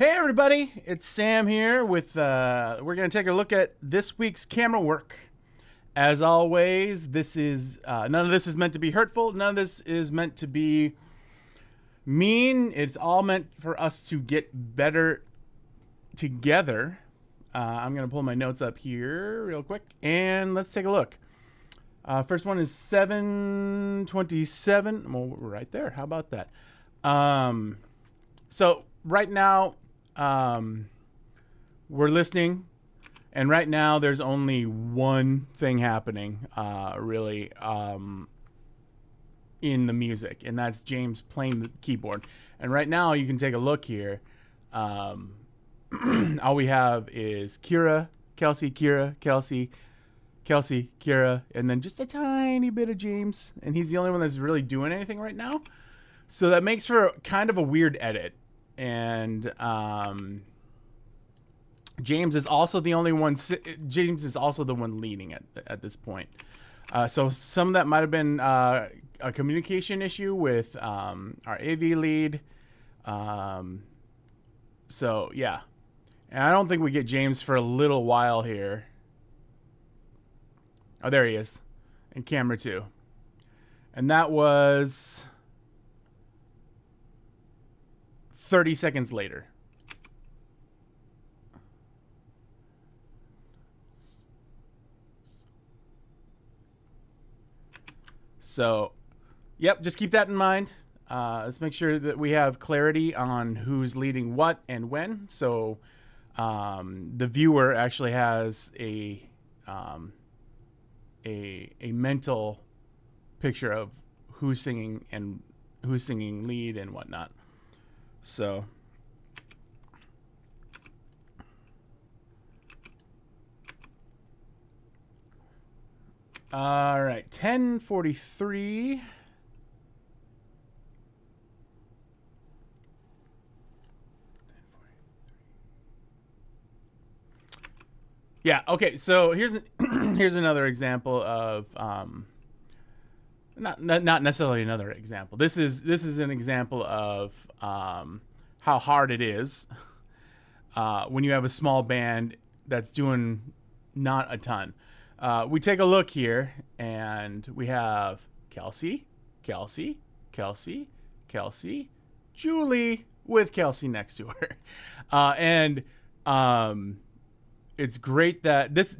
Hey everybody, it's Sam here with, we're going to take a look at this week's camera work. As always, this is, none of this is meant to be hurtful, none of this is meant to be mean. It's all meant for us to get better together. I'm going to pull my notes up here real quick, and let's take a look. First one is 7:27. Well, we're right there. How about that? So right now, we're listening, and right now there's only one thing happening, really, in the music, and that's James playing the keyboard. And right now you can take a look here. All we have is Kira, Kelsey, Kira, Kelsey, Kelsey, Kira, and then just a tiny bit of James, and he's the only one that's really doing anything right now. So that makes for kind of a weird edit. And James is also the only one. James is also the one leading at this point. So some of that might have been a communication issue with our AV lead. So yeah, and I don't think we get James for a little while here. Oh, there he is, in camera 2, and that was 30 seconds later. So, yep, just keep that in mind. Let's make sure that we have clarity on who's leading what and when. So, the viewer actually has a mental picture of who's singing and who's singing lead and whatnot. So, all right, 10:43. Yeah. Okay. So here's here's another example of not necessarily another example. This is an example of how hard it is when you have a small band that's doing not a ton. We take a look here, and we have Kelsey, Kelsey, Kelsey, Kelsey, Julie with Kelsey next to her, and it's great that this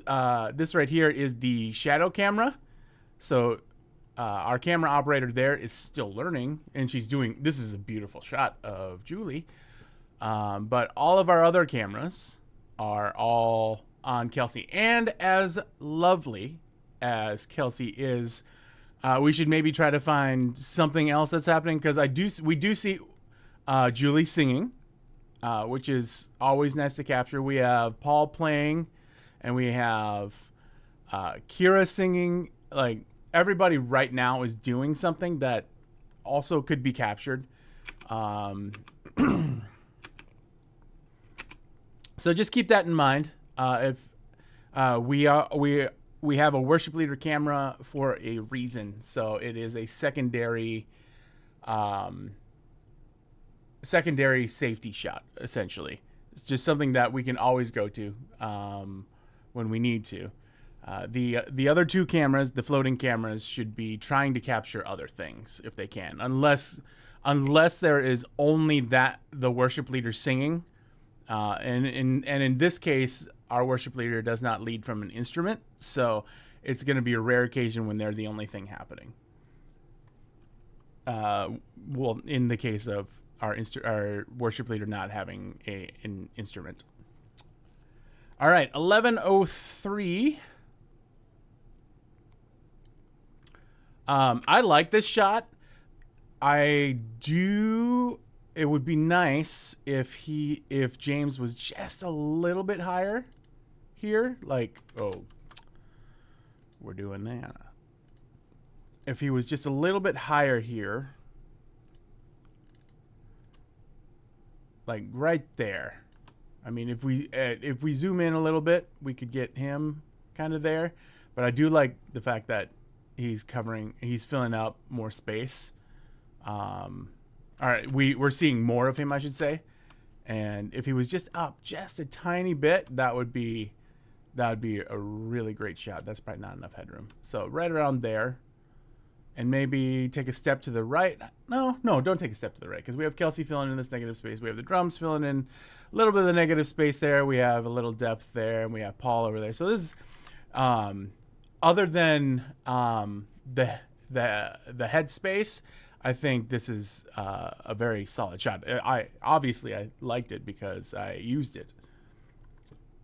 right here is the shadow camera. So our camera operator there is still learning, and she's doing. This is a beautiful shot of Julie, but all of our other cameras are all on Kelsey. And as lovely as Kelsey is, we should maybe try to find something else that's happening, because we do see Julie singing, which is always nice to capture. We have Paul playing, and we have Kira singing. Like, everybody right now is doing something that also could be captured. So just keep that in mind. If we have a worship leader camera for a reason, so it is a secondary safety shot. Essentially, it's just something that we can always go to when we need to. The other two cameras, the floating cameras, should be trying to capture other things if they can, unless there is only the worship leader singing. And in this case, our worship leader does not lead from an instrument, so it's going to be a rare occasion when they're the only thing happening. Well, in the case of our worship leader not having an instrument. All right, 11:03. I like this shot. I do. It would be nice if James was just a little bit higher here. Like, oh, we're doing that. If he was just a little bit higher here, like right there. I mean, if we zoom in a little bit, we could get him kind of there. But I do like the fact that he's filling up more space. All right, we're seeing more of him, I should say, And if he was just up just a tiny bit, that would be a really great shot. That's probably not enough headroom. So right around there. And maybe take a step to the right. No, don't take a step to the right, because we have Kelsey filling in this negative space. We have the drums filling in a little bit of the negative space there. We have a little depth there, and we have Paul over there. So this is, other than the head space, I think this is a very solid shot. I liked it because I used it.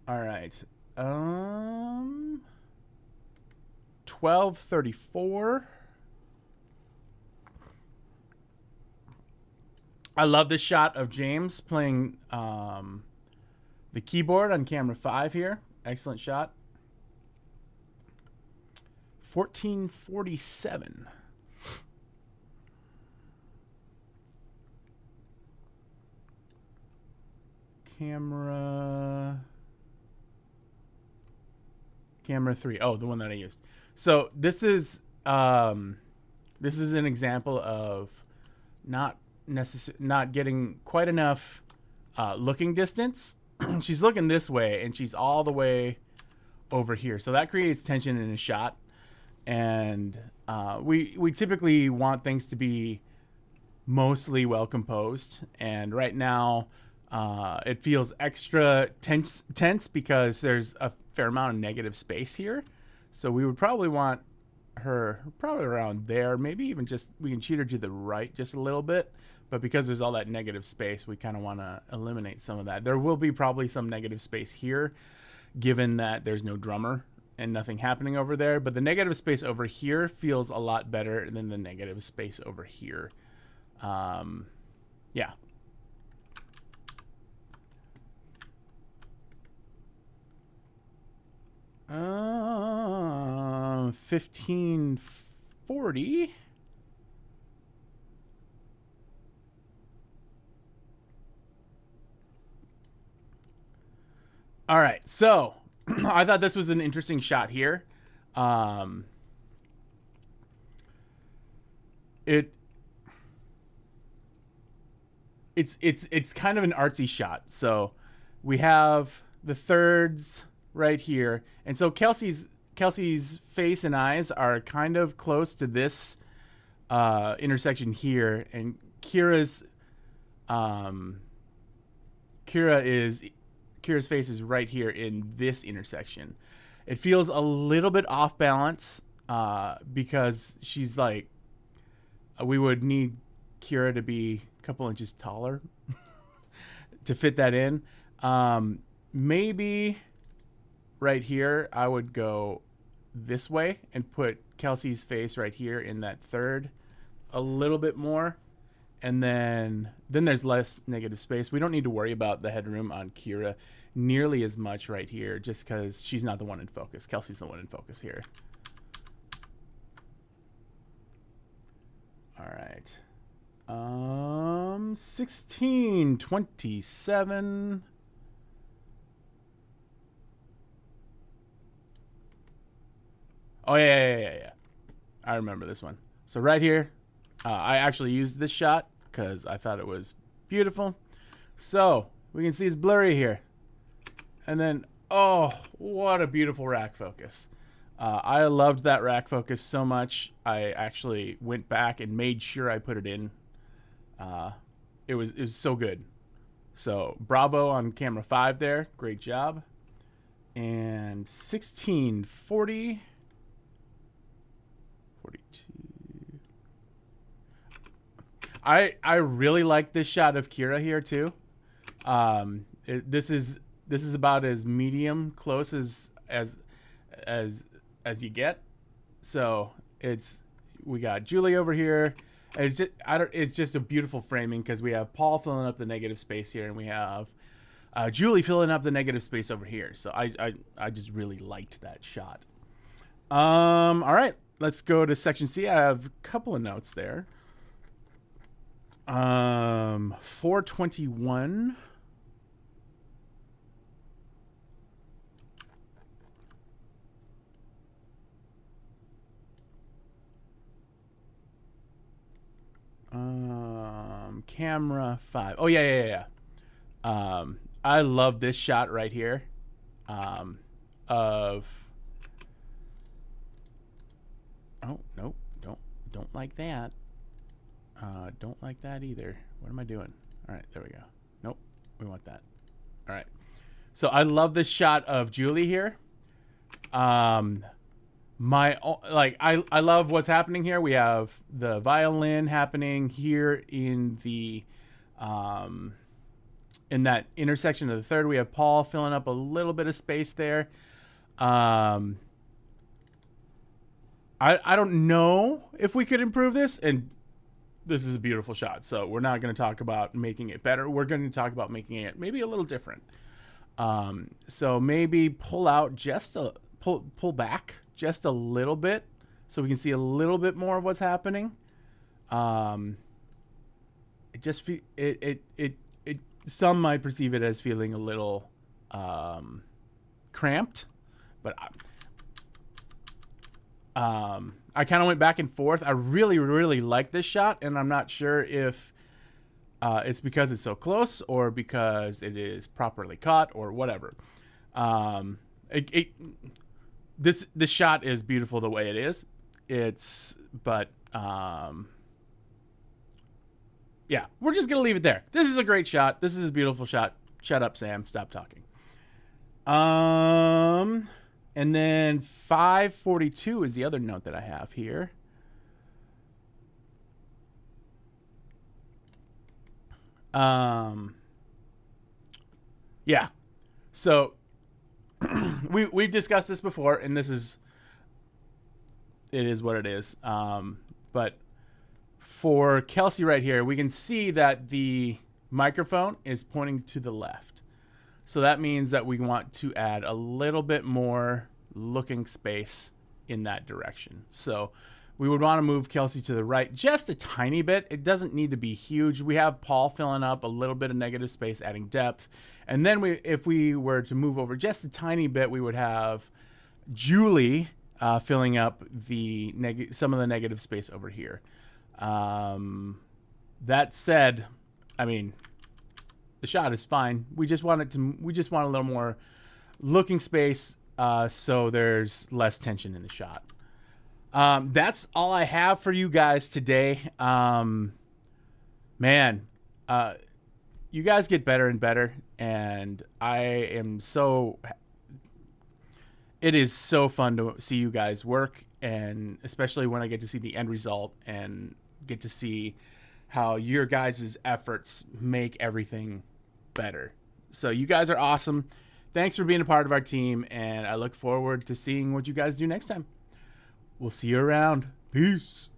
All right. 1234. I love this shot of James playing the keyboard on camera 5 here. Excellent shot. 1447. Camera 3. Oh, the one that I used. So this is an example of not getting quite enough looking distance. She's looking this way, and she's all the way over here. So that creates tension in a shot. And we typically want things to be mostly well composed. And right now, it feels extra tense because there's a fair amount of negative space here. So we would probably want her probably around there. Maybe even we can cheat her to the right just a little bit. But because there's all that negative space, we kind of want to eliminate some of that. There will be probably some negative space here, given that there's no drummer and nothing happening over there. But the negative space over here feels a lot better than the negative space over here. Yeah. Uh, 1540. All right, so I thought this was an interesting shot here. It's kind of an artsy shot. So we have the thirds right here, and so Kelsey's face and eyes are kind of close to this intersection here, and Kira's face is right here in this intersection. It feels a little bit off balance because she's like, we would need Kira to be a couple inches taller to fit that in. Maybe right here I would go this way and put Kelsey's face right here in that third a little bit more. And then there's less negative space. We don't need to worry about the headroom on Kira nearly as much right here, just because she's not the one in focus. Kelsey's the one in focus here. All right. 1627. Oh yeah. I remember this one. So right here, I actually used this shot because I thought it was beautiful. So we can see it's blurry here. And then, oh, what a beautiful rack focus. I loved that rack focus so much. I actually went back and made sure I put it in. It was so good. So bravo on camera 5 there. Great job. And 1640. 42. I really like this shot of Kira here too. This is about as medium close as you get. So we got Julie over here. It's just a beautiful framing because we have Paul filling up the negative space here, and we have Julie filling up the negative space over here. So I just really liked that shot. All right, let's go to section C. I have a couple of notes there. 421. Camera 5. Oh yeah. I love this shot right here of... Oh, nope. Don't like that. Don't like that either. What am I doing? All right, there we go. Nope, we want that. All right. So I love this shot of Julie here. I love what's happening here. We have the violin happening here in the in that intersection of the third. We have Paul filling up a little bit of space there. I don't know if we could improve this, and this is a beautiful shot. So we're not going to talk about making it better. We're going to talk about making it maybe a little different. So maybe pull back just a little bit so we can see a little bit more of what's happening. Some might perceive it as feeling a little cramped, but I kind of went back and forth. I really, really like this shot, and I'm not sure if it's because it's so close or because it is properly caught or whatever. This shot is beautiful the way it is. Yeah, we're just gonna leave it there. This is a great shot. This is a beautiful shot. Shut up, Sam. Stop talking. And then 542 is the other note that I have here. Yeah. So we've discussed this before, and it is what it is. But for Kelsey right here, we can see that the microphone is pointing to the left. So that means that we want to add a little bit more looking space in that direction. So we would want to move Kelsey to the right just a tiny bit. It doesn't need to be huge. We have Paul filling up a little bit of negative space, adding depth. And then if we were to move over just a tiny bit, we would have Julie filling up some of the negative space over here. That said, I mean, the shot is fine. We just want a little more looking space so there's less tension in the shot. That's all I have for you guys today. Man, you guys get better and better, and it is so fun to see you guys work, and especially when I get to see the end result and get to see how your guys' efforts make everything better. So you guys are awesome. Thanks for being a part of our team, and I look forward to seeing what you guys do next time. We'll see you around. Peace.